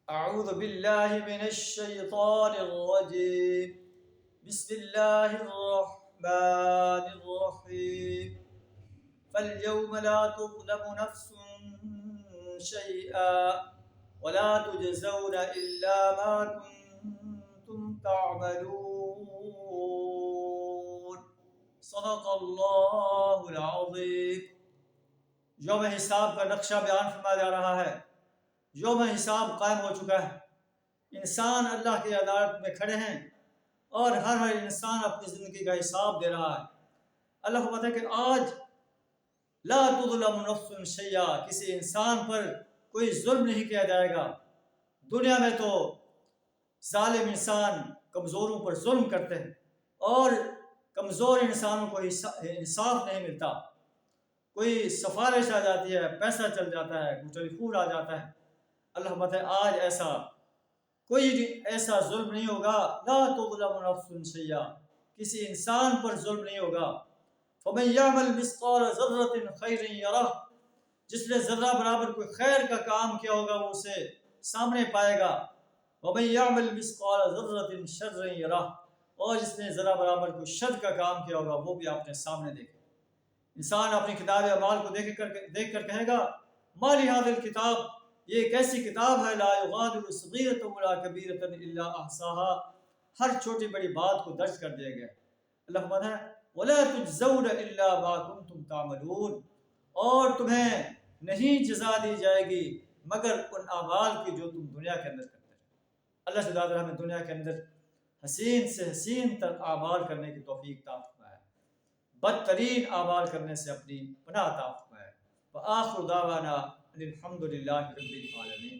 أعوذ بالله من الشيطان الرجيم بسم الله الرحمن الرحيم فاليوم لا تظلم نفس شيئا ولا تجزون إلا ما كنتم تعملون صدق الله العظيم. یوم حساب کا نقشہ بیان فرمایا جا رہا ہے. یوم حساب قائم ہو چکا ہے. انسان اللہ کی عدالت میں کھڑے ہیں اور ہر انسان اپنی زندگی کا حساب دے رہا ہے. اللہ کو پتہ ہے کہ آج لا تظلم نفس شیئا، کسی انسان پر کوئی ظلم نہیں کیا جائے گا. دنیا میں تو ظالم انسان کمزوروں پر ظلم کرتے ہیں اور کمزور انسانوں کو انصاف نہیں ملتا. کوئی سفارش آ جاتی ہے، پیسہ چل جاتا ہے، کوئی ٹیلیفون آ جاتا ہے. اللہ بتا ہے آج کوئی ایسا ظلم نہیں ہوگا. لا تظلم نفس شیئا، کسی انسان پر ظلم نہیں ہوگا. فمن یعمل مثقال ذرۃ خیرا یرہ، جس نے ذرہ برابر کوئی خیر کا کام کیا ہوگا وہ اسے سامنے پائے گا. ومن یعمل مثقال ذرۃ شرا یرہ، اور جس نے ذرہ برابر کوئی شر کا کام کیا ہوگا وہ بھی اپنے سامنے دیکھے. انسان اپنی کتاب اعمال کو دیکھ کر کہے گا ما لہذا الکتاب، یہ ایک ایسی کتاب ہے لا یغادر صغیرۃ ولا کبیرۃ الا احصاها، ہر چھوٹی بڑی بات کو درج کر دیا گیا. اللہ فرماتا ہے ولا تجزون الا ما کنتم تعملون، اور تمہیں نہیں جزا دی جائے گی مگر ان اعمال کی جو تم دنیا کے اندر کرتے ہیں. اللہ سے دعا ہمیں دنیا کے اندر حسین سے حسین تر اعمال کرنے کی توفیق عطا فرمائے، بدترین اعمال کرنے سے اپنی پناہ عطا فرمائے. وآخر دعوانا الحمد للہ رب العالمین.